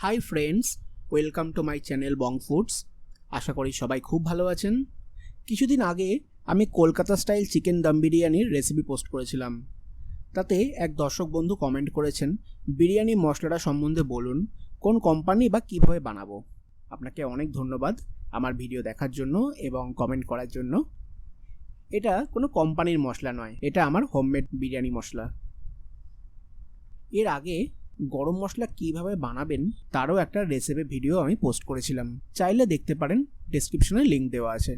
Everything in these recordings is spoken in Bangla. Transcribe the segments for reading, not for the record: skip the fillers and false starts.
High friends, welcome to my channel Bong foods. আশা করি সবাই খুব ভালো আছেন। কিছুদিন আগে আমি কলকাতা স্টাইল চিকেন দম বিরিয়ানির রেসিপি পোস্ট করেছিলাম। তাতে এক দর্শক বন্ধু কমেন্ট করেছেন, বিরিয়ানি মশলাটা সম্বন্ধে বলুন, কোন কোম্পানি বা কীভাবে বানাবো। আপনাকে অনেক ধন্যবাদ আমার ভিডিও দেখার জন্য এবং কমেন্ট করার জন্য। এটা কোনো কোম্পানির মশলা নয়, এটা আমার হোমমেড বিরিয়ানি মশলা। এর আগে গরম মশলা কিভাবে বানাবেন তারও একটা রেসিপি ভিডিও আমি পোস্ট করেছিলাম, চাইলে দেখতে পারেন, ডেসক্রিপশনে লিঙ্ক দেওয়া আছে।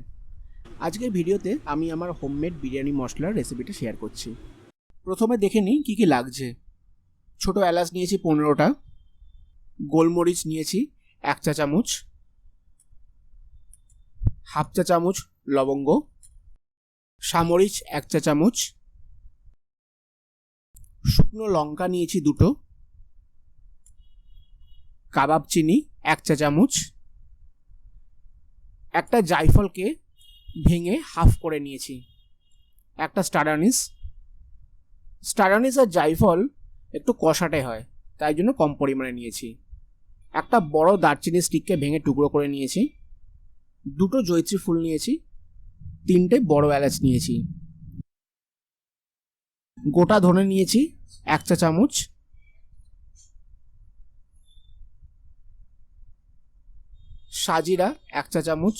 আজকের ভিডিওতে আমি আমার হোমমেড বিরিয়ানি মশলার রেসিপিটা শেয়ার করছি। প্রথমে দেখে নিই কী কী লাগছে। ছোটো এলাচ নিয়েছি 15টা, গোলমরিচ নিয়েছি 1 চা চামচ, হাফ চা চামচ লবঙ্গ, সামরিচ 1 চা চামচ, শুকনো লঙ্কা নিয়েছি 2টো, কাবাব চিনি 1 চা চামচ, একটা জায়ফলকে ভেঙে হাফ করে নিয়েছি, একটা স্টার আনিস আর জায়ফল একটু কষাটে হয়, তাই জন্য কম পরিমাণে নিয়েছি। একটা বড় দারচিনি স্টিককে ভেঙে টুকরো করে নিয়েছি, 2টো জয়িত্রী ফুল নিয়েছি, 3টে বড় এলাচ নিয়েছি, গোটা ধনে নিয়েছি 1 চা চামচ, সাজিরা 1 চা চামচ,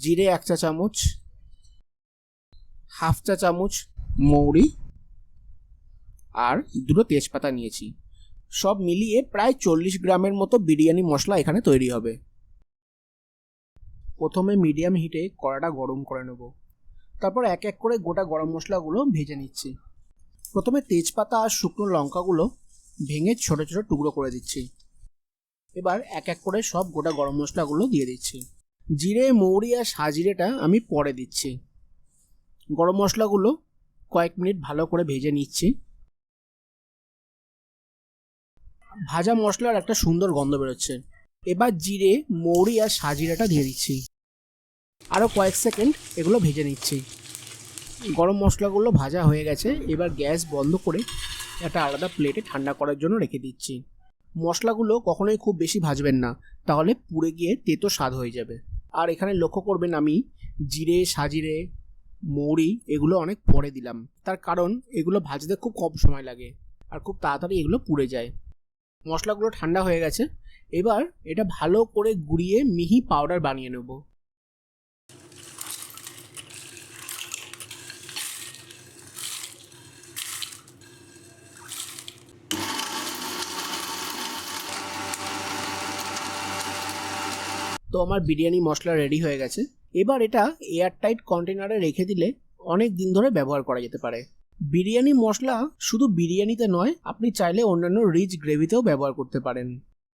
জিরে 1 চা চামচ, হাফ চা চামচ মৌরি আর 2টো তেজপাতা নিয়েছি। সব মিলিয়ে প্রায় 40 গ্রামের মতো বিরিয়ানি মশলা এখানে তৈরি হবে। প্রথমে মিডিয়াম হিটে কড়াটা গরম করে নেব, তারপর এক এক করে গোটা গরম মশলাগুলো ভেজে নিচ্ছি। প্রথমে তেজপাতা আর শুকনো লঙ্কাগুলো ভেঙে ছোট ছোট টুকরো করে দিচ্ছি। এবার এক এক করে সব গোটা গরম মশলাগুলো দিয়ে দিচ্ছি। জিরে, মৌরি আর সাজিরেটা আমি পরে দিচ্ছি। গরম মশলাগুলো কয়েক মিনিট ভালো করে ভেজে নিচ্ছি। ভাজা মশলার একটা সুন্দর গন্ধ বেরোচ্ছে। এবার জিরে, মৌরি আর সাজিরাটা দিয়ে দিচ্ছি। আরও কয়েক সেকেন্ড এগুলো ভেজে নিচ্ছি। গরম মশলাগুলো ভাজা হয়ে গেছে। এবার গ্যাস বন্ধ করে একটা আলাদা প্লেটে ঠান্ডা করার জন্য রেখে দিচ্ছি। মশলাগুলো কখনোই খুব বেশি ভাজবেন না, তাহলে পুড়ে গিয়ে তেতো স্বাদ হয়ে যাবে। আর এখানে লক্ষ্য করবেন আমি জিরে, সাজিরে, মৌরি এগুলো অনেক পরে দিলাম, তার কারণ এগুলো ভাজতে খুব কম সময় লাগে আর খুব তাড়াতাড়ি এগুলো পুড়ে যায়। মশলাগুলো ঠান্ডা হয়ে গেছে। এবার এটা ভালো করে গুঁড়িয়ে মিহি পাউডার বানিয়ে নেব। তো আমার বিরিয়ানি মশলা রেডি হয়ে গেছে। এবার এটা এয়ারটাইট কন্টেনারে রেখে দিলে অনেক দিন ধরে ব্যবহার করা যেতে পারে। বিরিয়ানি মশলা শুধু বিরিয়ানিতে নয়, আপনি চাইলে অন্যান্য রিচ গ্রেভিতেও ব্যবহার করতে পারেন।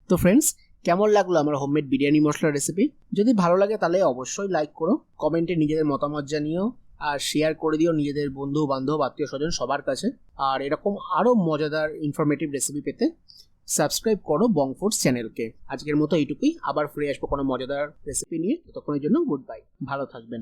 তো ফ্রেন্ডস, কেমন লাগলো আমার হোমমেড বিরিয়ানি মশলা রেসিপি? যদি ভালো লাগে তাহলে অবশ্যই লাইক করো, কমেন্টে নিজেদের মতামত জানিও আর শেয়ার করে দিও নিজেদের বন্ধু বান্ধব, আত্মীয় স্বজন সবার কাছে। আর এরকম আরও মজাদার ইনফরমেটিভ রেসিপি পেতে সাবস্ক্রাইব করো বং ফুডস চ্যানেলকে। আজকের মতো এইটুকুই, আবার ফিরে আসবো কোনো মজাদার রেসিপি নিয়ে। ততক্ষণের জন্য গুড বাই, ভালো থাকবেন।